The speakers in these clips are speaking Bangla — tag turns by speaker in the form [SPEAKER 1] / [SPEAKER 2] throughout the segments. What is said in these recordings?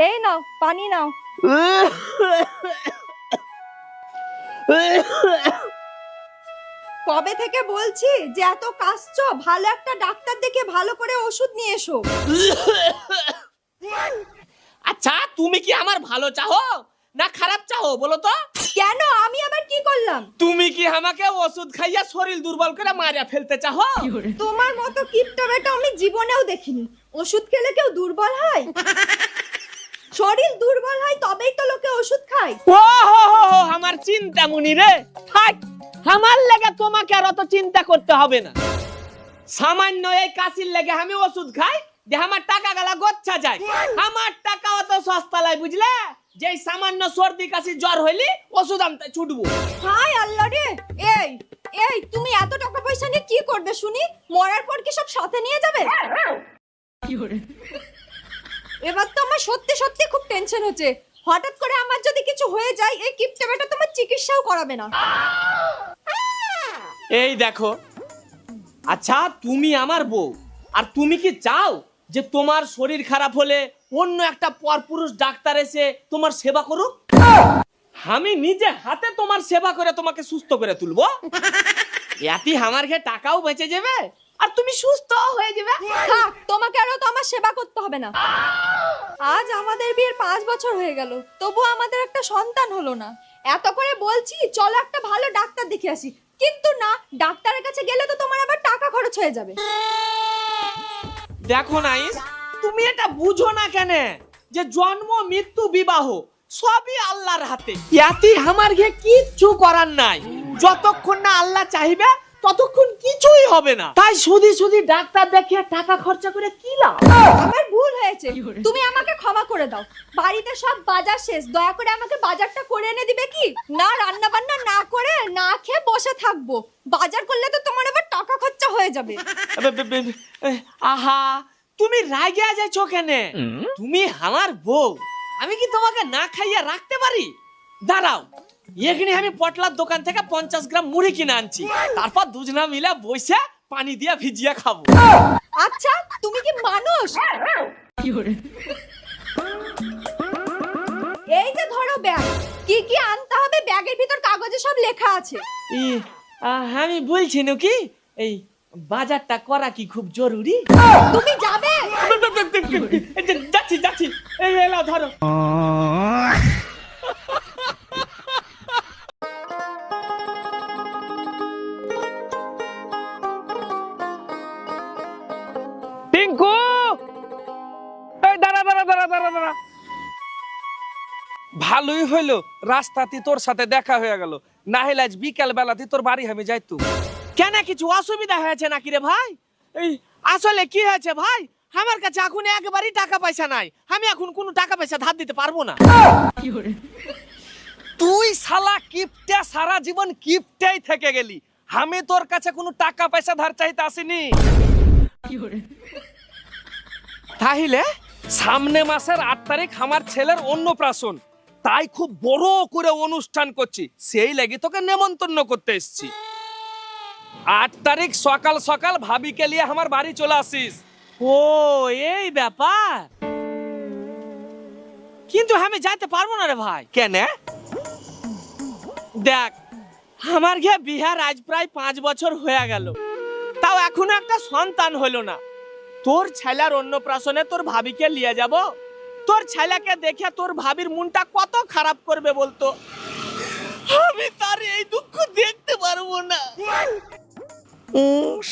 [SPEAKER 1] এই নাও পানি নাও। কবে থেকে বলছি যে এত কাশছো, ভালো একটা ডাক্তার দেখে ভালো করে ওষুধ নিয়ে এসো।
[SPEAKER 2] আচ্ছা তুমি কি আমার ভালো চাও না খারাপ চাও বলো তো?
[SPEAKER 1] কেন, আমি আবার কি করলাম?
[SPEAKER 2] তুমি কি আমাকে ওষুধ খাইয়া শরীর দুর্বল করে মারিয়া ফেলতে চাও?
[SPEAKER 1] তোমার মতো কিপটা বেটা আমি জীবনেও দেখিনি। ওষুধ খেলে কেউ দুর্বল হয়? শরীর দুর্বল হয় তবেই তো লোকে ওষুধ খায়।
[SPEAKER 2] ও হো হো, আমার চিন্তা মুনি রে, থাক আমার লেগে তোমাকে আর অত চিন্তা করতে হবে না। সামান্য এই কাশির লেগে আমি ওষুধ খাই যে আমার টাকা গালা গচ্ছা যায়। আমার টাকা অত সস্তা লাই বুঝলে, যে সামান্য সর্দি কাশি জ্বর হইলি ওষুধ আনতে ছুটবো।
[SPEAKER 1] হাই আল্লাহ রে। এই এই তুমি এত টাকা পয়সা নিয়ে কি করবে শুনি? মরার পর কি সব সাথে নিয়ে যাবে? এবার তো আমার সত্যি সত্যি খুব টেনশন হচ্ছে। হঠাৎ করে আমার যদি কিছু হয়ে যায়, এই কিপটে বেটা তোমার চিকিৎসাও করাবে না।
[SPEAKER 2] এই দেখো, আচ্ছা তুমি আমার বউ, আর তুমি কি চাও যে তোমার শরীর খারাপ হলে অন্য একটা পরপুরুষ ডাক্তার এসে তোমার সেবা করুক? আমি নিজে হাতে তোমার সেবা করে তোমাকে সুস্থ করে তুলবো। এতে আমার ঘে টাকাও বেঁচে যাবে আর তুমি সুস্থ হয়ে যাবে।
[SPEAKER 1] থাক, তোমাকে আরো তো আমার সেবা করতে হবে না। আজ আমাদের বিয়ের 5 বছর হয়ে গেল, তবু আমাদের একটা সন্তান হলো না। এত করে বলছি চলো একটা ভালো ডাক্তার দেখে আসি, কিন্তু না, ডাক্তারের কাছে গেলে তো তোমার আবার টাকা খরচ হয়ে যাবে।
[SPEAKER 2] দেখো নাইস, তুমি এটা বুঝো না কেন যে জন্ম মৃত্যু বিবাহ সবই আল্লাহর হাতে। ইয়াতি আমার ঘে কিচ্ছু করার নাই। যতক্ষণ না আল্লাহ চাইবে ততক্ষণ কিছুই হবে না। তাই শুধু শুধু ডাক্তার দেখিয়ে টাকা খরচা করে কি লাভ?
[SPEAKER 1] আমার ভুল হয়েছে, তুমি আমাকে ক্ষমা করে দাও। বাড়িতে সব বাজার শেষ, দয়া করে আমাকে বাজারটা করে এনে দিবে কি? না রান্না বান্না না করে না খেয়ে বসে থাকবো। বাজার করলে তো তোমার আবার টাকা খরচা হয়ে যাবে।
[SPEAKER 2] আহা, তুমি রাগিয়া যাচ্ছ কেন? তুমি আমার বউ, আমি কি তোমাকে না খাইয়া রাখতে পারি? দাঁড়াও, এখানে আমি পটলার দোকান থেকে 50 গ্রাম মুড়ি কিনে আনছি, তারপর দুজনা মিলে বসে পানি দিয়ে ভিজিয়ে খাবো।
[SPEAKER 1] আচ্ছা তুমি কি মানুষ? এই যে ধরো ব্যাগ, কি কি আনতে হবে ব্যাগের ভিতর কাগজে সব লেখা আছে।
[SPEAKER 2] আমি বলছি নাকি এই বাজারটা করা কি খুব জরুরি?
[SPEAKER 1] তুমি যাবে?
[SPEAKER 2] যাচ্ছি যাচ্ছি, এই এলা ধরো। টিঙ্কু, এই দাঁড়া দাঁড়া দাঁড়া দাঁড়া দাঁড়া।
[SPEAKER 3] ভালোই হইলো রাস্তাতে তোর সাথে দেখা হয়ে গেল, না হলে আজ বিকেল বেলাতে তোর বাড়ি আমি যাইতু।
[SPEAKER 2] কেন কিছু অসুবিধা হয়েছে নাকি রে ভাই? এই আসলে কি হয়েছে ভাই, আমার কাছে এখন একবারই টাকা পয়সা নাই। আমি এখন কোনো টাকা পয়সা ধার দিতে পারবো না।
[SPEAKER 3] তুই শালা কিপটে, সারা জীবন কিপটেই থেকে গেলি। আমি তোর কাছে কোনো টাকা পয়সা ধার চাইতে আসিনি।
[SPEAKER 2] তাহলে
[SPEAKER 3] সামনে মাসের 8 তারিখ আমার ছেলের অন্নপ্রাশন, তাই খুব বড় করে অনুষ্ঠান করছি, সেই লাগি তোকে নেমন্তন্ন করতে এসেছি। 8 তারিখ সকাল সকাল ভাবিকে নিয়ে আমার বাড়ি চলে আসিস।
[SPEAKER 2] ও এই ব্যাপার, কিন্তু আমি যাইতে পারবো না রে ভাই।
[SPEAKER 3] কেন?
[SPEAKER 2] দেখ, আমার ঘে বিহার আজ প্রায় 5 বছর হয়ে গেল, তাও এখনো একটা সন্তান হলো না। তোর ছেলের অন্নপ্রাশনে তোর ভাবিকে নিয়ে যাব, তোর ছেলেকে দেখে তোর ভাবির মনটা কত খারাপ করবে বলতো। আমি তার এই দুঃখ দেখতে পারবো না।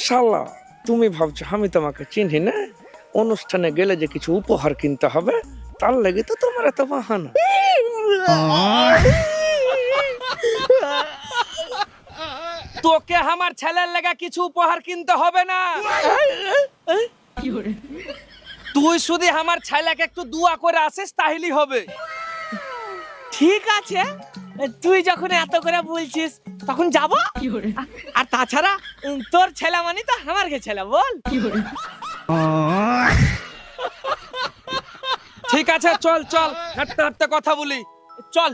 [SPEAKER 3] শালা, তুমি ভাবছো আমি তোমাকে চিনি না? অনুষ্ঠানে গেলে যে কিছু উপহার কিনতে হবে, তার লাগি তো তোমার এত বাহানা। তোকে আমার ছেলের লাগা কিছু উপহার কিনতে হবে না। তুই শুধু আমার ছেলেকে একটু দোয়া করে আসিস তাহলেই হবে।
[SPEAKER 2] ঠিক আছে, তুই যখন এত করে বলছিস তখন যাব। আর তাছাড়া তোর ছেলে মানে তো আমার কে ছেলে, বল।
[SPEAKER 3] ঠিক আছে, চল চল, হাঁটতে হাঁটতে কথা বলি, চল।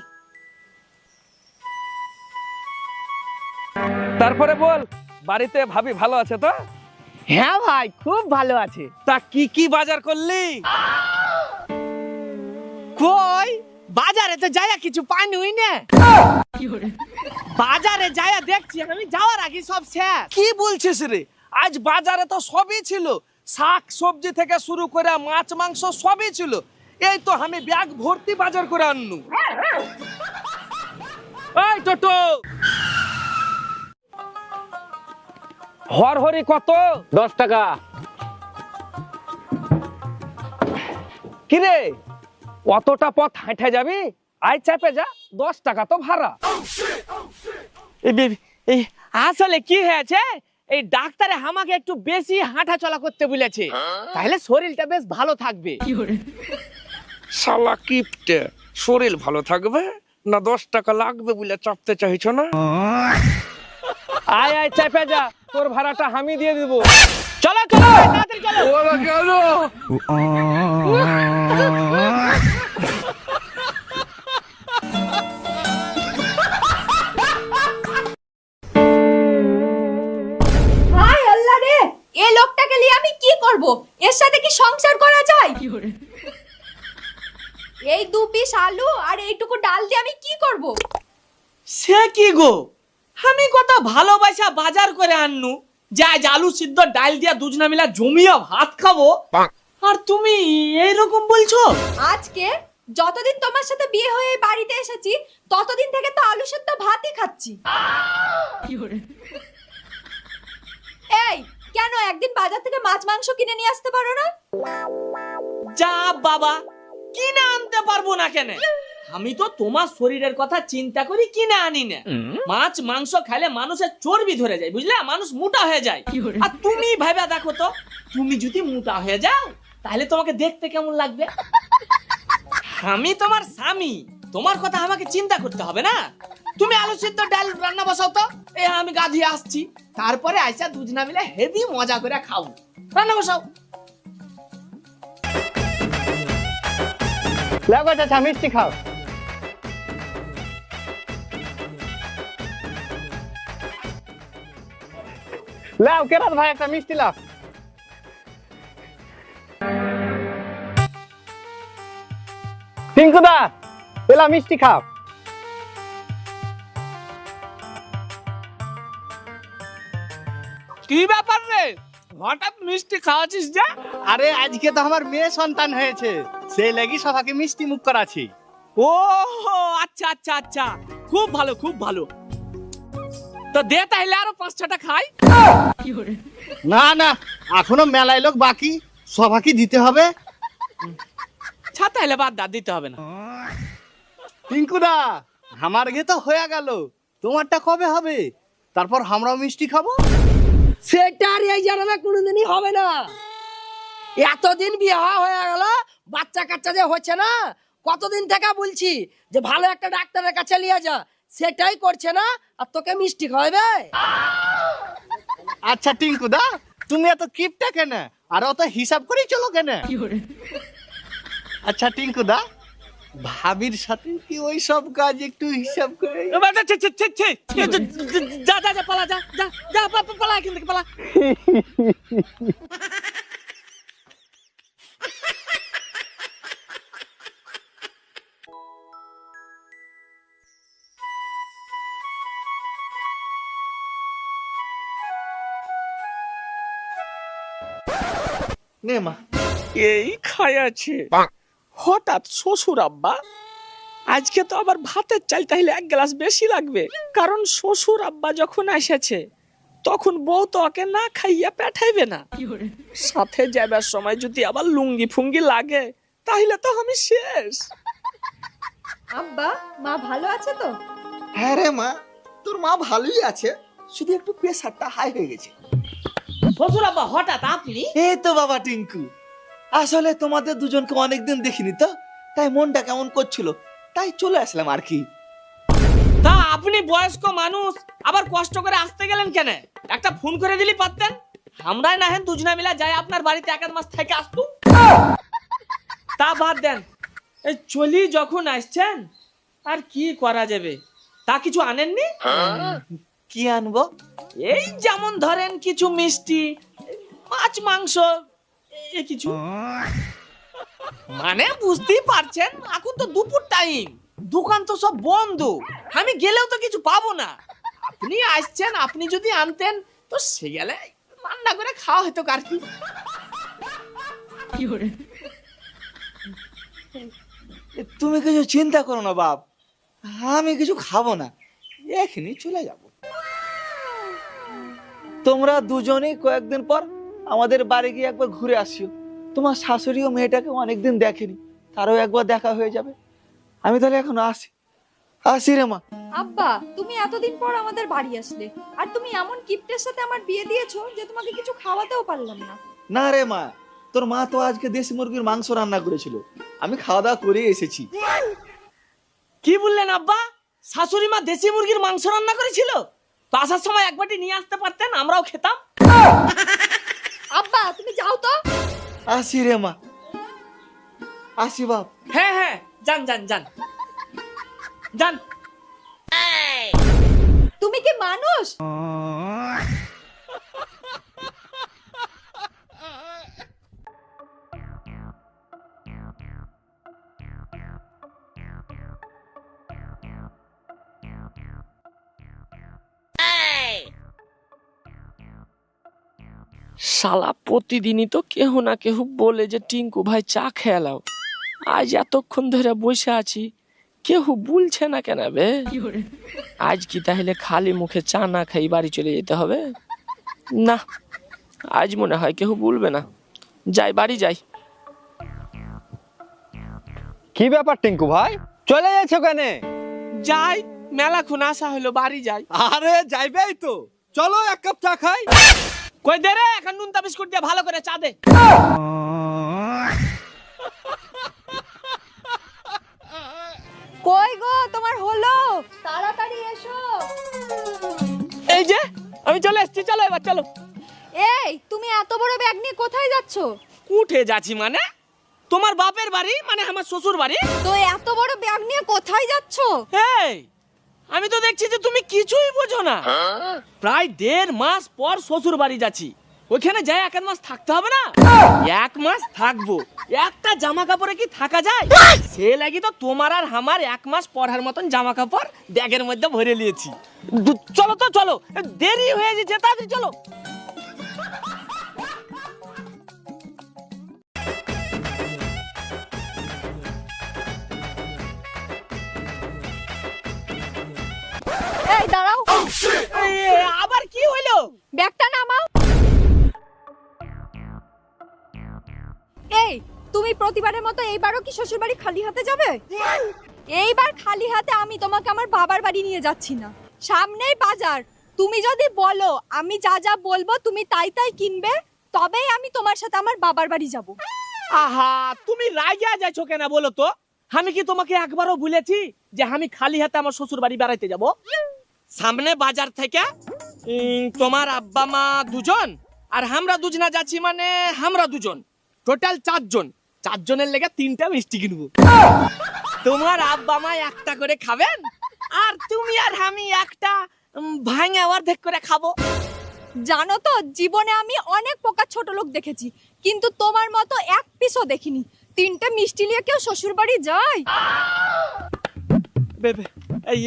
[SPEAKER 3] তারপরে বল, বাড়িতে ভাবি ভালো আছে তো?
[SPEAKER 2] হ্যাঁ ভাই, খুব ভালো আছে।
[SPEAKER 3] তা কি কি বাজার করলি?
[SPEAKER 2] কই বাজারে তো যাইয়া কিছু পাইনি না। বাজারে যাইয়া দেখছি আমি যাওয়ার আগে সব শেষ।
[SPEAKER 3] কি বলছিস রে? আজ বাজারে তো সবই ছিল, শাক সবজি থেকে শুরু করে মাছ মাংস সবই ছিল। এই তো আমি ব্যাগ ভর্তি বাজার করে আনলু। এই টোটো, হরহরি কত?
[SPEAKER 2] 10 টাকা।
[SPEAKER 3] কিরে অতটা পথ হেঁটে যাবি? আয় চাপে যা, 10 টাকা তো ভাড়া।
[SPEAKER 2] এই আসলে কি হয়েছে, এই ডাক্তারে আমাকে একটু বেশি হাঁটা চলা করতে বলেছে, তাহলে শরীরটা বেশ ভালো থাকবে।
[SPEAKER 3] শালা কিপটে, শরীর ভালো থাকবে না 10 টাকা লাগবে বলে চাপতে চাইছ না? আয় আয় চাপে যা, তোর ভাড়াটা আমি দিয়ে দিব।
[SPEAKER 2] চলো চলো তাড়াতাড়ি চলো।
[SPEAKER 3] ওরা কেন?
[SPEAKER 1] হায় আল্লাহ রে, এই লোকটাকে নিয়ে আমি কি করব? এর সাথে কি সংসার করা যায়? এই 2 পিস আলু আর এইটুকু ডাল দিয়ে আমি কি করব?
[SPEAKER 2] সে কি গো, আমি কত ভালোবাসা বাজার করে আননু, যা আলু সিদ্ধ ডাল দিয়া দুজনা মিলা জমিয়া ভাত খাবো, আর তুমি এইরকম বলছো?
[SPEAKER 1] আজকে যতদিন তোমার সাথে বিয়ে হয়ে এই বাড়িতে এসেছি ততদিন থেকে তো আলু সেদ্ধ ভাতই খাচ্ছি। এই কেন একদিন বাজার থেকে মাছ মাংস কিনে নিয়ে আসতে পারো না?
[SPEAKER 2] যা বাবা, কিনে আনতে পারবো না কেন? আমি তো তোমার শরীরের কথা চিন্তা করি কিনে আনি না। মাছ মাংস খাইলে মানুষের চর্বি ধরে যায়, বুঝলে, মানুষ মোটা হয়ে যায়। আর তুমি ভাইবা দেখো তো, তুমি যদি মোটা হয়ে যাও তাহলে তোমাকে দেখতে কেমন লাগবে? আমি তোমার স্বামী, তোমার কথা আমাকে চিন্তা করতে হবে না। তুমি আলু সিদ্ধ ডাল রান্না বসাও তো, আমি গা ধুয়ে আসছি, তারপরে আইসা দুজনা মিলে হেভি মজা করে খাও। রান্না বসাও।
[SPEAKER 4] লাগো চাচা, মিষ্টি খাও। লাও কেরাত ভাই, একটা মিষ্টি লাও। টিঙ্কুদা, এলা মিষ্টি খাও।
[SPEAKER 2] কি ব্যাপার রে, হঠাৎ মিষ্টি খাওয়াছিস যা?
[SPEAKER 4] আরে আজকে তো আমার মেয়ে সন্তান হয়েছে, সেই লাগি সবাইকে মিষ্টি মুখ করাছি।
[SPEAKER 2] ও আচ্ছা আচ্ছা আচ্ছা, খুব ভালো খুব ভালো। তো দে তাহলে আরো 5-6টা খাই।
[SPEAKER 4] না না, এখনো মেলায় লোক বাকি, সবাইকে দিতে হবে।
[SPEAKER 2] তাহলে বাদ দিতে হবে না।
[SPEAKER 4] টিঙ্কুদা, আমার গে তো হয়ে গেল, তোমারটা কবে হবে? তারপর আমরাও মিষ্টি খাবো।
[SPEAKER 5] সেটা আর এই জন্মে কোনোদিনই হবে না। এতদিন বিয়ে হয়ে গেল, বাচ্চা কাচ্চা যে হচ্ছে না, কতদিন থেকে বলছি যে ভালো একটা ডাক্তারের কাছে নিয়ে যা, সেটাই করছে না, আর তোকে মিষ্টি খাওয়াবে।
[SPEAKER 4] আচ্ছা টিঙ্কুদা, তুমি এত কিপটা কেন আর অত হিসাব করেই চলো কেন? আচ্ছা টিঙ্কুদা, ভাবির সাথে কি ওই সব কাজ একটু হিসাব করে?
[SPEAKER 2] যা যা যা, পালা, যা যা যা, পালা এখান থেকে, পালা। নে মা,
[SPEAKER 3] এই খাই আছে।
[SPEAKER 2] হঠাৎ শ্বশুর আব্বা, আজকে তো আবার ভাতের চাল তাহলে 1 গ্লাস বেশি লাগবে, কারণ শ্বশুর আব্বা যখন এসেছে তখন বউ তো ওকে না খাইয়া পাঠাইবে না। সাথে যাবার সময় যদি আবার লুঙ্গি ফুঙ্গি লাগে তাহলে তো আমি শেষ।
[SPEAKER 1] আব্বা, মা ভালো আছে তো?
[SPEAKER 6] হ্যাঁ রে মা, তোর মা ভালোই আছে, শুধু একটু প্রেসারটা হাই হয়ে গেছে।
[SPEAKER 2] শ্বশুর আব্বা হঠাৎ আপনি?
[SPEAKER 6] এই তো বাবা টিঙ্কু, আসলে তোমাদের দুজনকে অনেকদিন দেখিনি তো, তাই মনটা কেমন করছিল, তাই চলে আসলাম আর কি।
[SPEAKER 2] তা আপনি বয়স্ক মানুষ, আবার কষ্ট করে আসতে গেলেন কেন? একটা ফোন করে দিলি পারতেন, আমরাই না হেন দুজনা মিলা যাই আপনার বাড়িতে 1 মাস থেকে আসতো। তা বাদ দেন, এই চলি যখন আসছেন আর কি করা যাবে, তা কিছু আনেননি?
[SPEAKER 6] কি আনবো?
[SPEAKER 2] এই যেমন ধরেন কিছু মিষ্টি, মাছ, মাংস, এই কিছু। মানে বুঝতেই পারছেন, এখন তো দুপুর টাইম, দোকান তো সব বন্ধ, আমি গেলেও তো কিছু পাবো না। আপনি আসছেন, আপনি যদি আনতেন তো সে গেলে রান্না করে খাওয়া হতো আর কি।
[SPEAKER 6] তুমি কিছু চিন্তা করো না বাপ, আমি কিছু খাবো না, এখনই চলে যাব। তোমরা দুজনেই কয়েকদিন পর আমাদের বাড়ি গিয়ে একবার ঘুরে আসিও। তোমার শাশুড়িও মেয়েটাকে অনেকদিন দেখেনি, তারও একবার দেখা হয়ে যাবে। আমি তাহলে এখন আসি, আসি রে মা।
[SPEAKER 1] আব্বা, তুমি এতদিন পর আমাদের বাড়ি আসলে, আর তুমি এমন কিপ্টের সাথে আমার বিয়ে দিয়েছো যে তোমাকে কিছু খাওয়াতেও পারলাম না।
[SPEAKER 6] না রে মা, তোর মা তো আজকে দেশি মুরগির মাংস রান্না করেছিল, আমি খাওয়া দাওয়া করে এসেছি।
[SPEAKER 2] কি বললেন আব্বা? শাশুড়ি মা দেশি মুরগির মাংস রান্না করেছিল? তো আসার সময় এক বাটি নিয়ে আসতে পারতেন, আমরাও খেতাম।
[SPEAKER 1] আব্বা, তুমি যাও তো।
[SPEAKER 6] আসি রে মা, আসি বাপ।
[SPEAKER 2] হ্যাঁ হ্যাঁ, যান যান যান যান।
[SPEAKER 1] তুমি কি মানুষ?
[SPEAKER 3] শালা প্রতিদিনই তো কেহ না কেহ বলে যে টিঙ্কু ভাই চা খেলাও, আজ এতক্ষণ ধরে বসে আছি, কেহ বলছে না কেন বে? আজ কি তাহলে খালি মুখে চা না খাই বাড়ি চলে যেতে হবে? না, আজ মনে হয় কেহ বলবে না, যাই বাড়ি যাই।
[SPEAKER 4] কি ব্যাপার টিঙ্কু ভাই, চলে যাচ্ছ কেন?
[SPEAKER 2] যাই, মেলাক্ষণ আসা হলো, বাড়ি যাই।
[SPEAKER 4] আরে যাইবেই তো, চলো এক কাপ চা খাই।
[SPEAKER 2] কই দে রে, এখন নুনতা বিস্কুট দিয়ে ভালো করে চা দে।
[SPEAKER 1] কই গো, তোমার হলো? তাড়াতাড়ি এসো।
[SPEAKER 2] এই যে আমি চলে এসেছি, চলো এবার চলো।
[SPEAKER 1] এই, তুমি এত বড় ব্যাগ নিয়ে কোথায় যাচ্ছো?
[SPEAKER 2] উঠে যাচ্ছি মানে? তোমার বাপের বাড়ি, মানে আমার শ্বশুর বাড়ি।
[SPEAKER 1] তো এত বড় ব্যাগ নিয়ে কোথায় যাচ্ছো?
[SPEAKER 2] এই, আমি তো দেখছি যে তুমি কিছুই বোঝো না। প্রায় 1.5 মাস পর শ্বশুর বাড়ি যাচ্ছি, ওইখানে যাই 1 মাস থাকতে হবে না? 1 মাস থাকবো, একটা জামা কাপড়ে কি থাকা যায়? সে লাগি তো তোমার আর আমার 1 মাস পরার মতন জামা কাপড় ব্যাগের মধ্যে ভরে নিয়েছি। চলো তো চলো, দেরি হয়ে যাচ্ছে, তাড়াতাড়ি চলো।
[SPEAKER 1] এই দাঁড়াও,
[SPEAKER 2] আবার কি হইলো?
[SPEAKER 1] ব্যাগটা নামাও। এই, তুমি প্রতিবারের মতো এইবারও কি শ্বশুর বাড়ি খালি হাতে যাবে? এইবার খালি হাতে আমি তোমাকে আমার বাবার বাড়ি নিয়ে যাচ্ছি না, সামনেই বাজার। তুমি যদি বলো আমি যা যা বলবো তুমি তাই তাই কিনবে, তবেই আমি তোমার সাথে আমার বাবার বাড়ি যাব।
[SPEAKER 2] আহা, তুমি রাগিয়া যাচ্ছ কেন বলো তো? আমি কি তোমাকে একবারও বলেছি যে আমি খালি হাতে আমার শ্বশুর বাড়ি বেড়াইতে যাব? সামনে বাজার থেকে তোমার আব্বা মা দুজন আর আমরা দুজনা যাচ্ছি, মানে আমরা দুজন, টোটাল 4 জন। 4 জনের লেগে 3টা মিষ্টি কিনবো। তোমার আব্বা মা একটা করে খাবেন, আর তুমি আর আমি একটা ভাঙা অর্ধেক করে খাবো।
[SPEAKER 1] জানো তো, জীবনে আমি অনেক প্রকার ছোট লোক দেখেছি, কিন্তু তোমার মতো এক পিসও দেখিনি। 3টে মিষ্টি নিয়ে কেউ শ্বশুর বাড়ি যায়?
[SPEAKER 2] বেবে, এই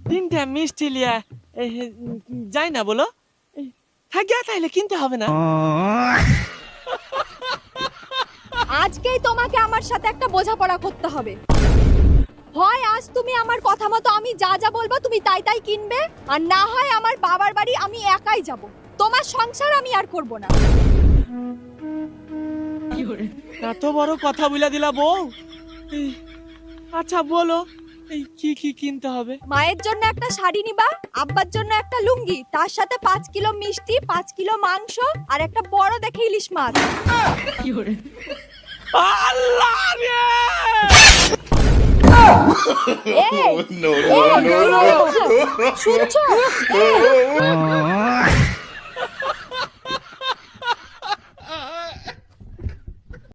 [SPEAKER 2] 3টা মিষ্টি লিয়া যাই না বলো? থাকিয়া তাইলে কিনতে হবে না।
[SPEAKER 1] আজকেই তোমাকে আমার সাথে একটা বোঝাপড়া করতে হবে। হয় আজ তুমি আমার কথা মতো আমি যা যা বলবো তুমি তাই তাই কিনবে, আর না হয় আমার বাবার বাড়ি আমি একাই যাব। তোমার সংসার আমি আর করব না।
[SPEAKER 2] এত বড় কথা বলে দিলা বউ। আচ্ছা বলো, এই কি কি কিনতে হবে?
[SPEAKER 1] মায়ের জন্য একটা শাড়ি নিবা, আব্বার জন্য একটা লুঙ্গি, তার সাথে 5 কিলো মিষ্টি, 5 কিলো মাংস, আর একটা বড় দেখে ইলিশ মাছ।
[SPEAKER 2] আল্লাহ রে!
[SPEAKER 1] এই, শুনছো? এই,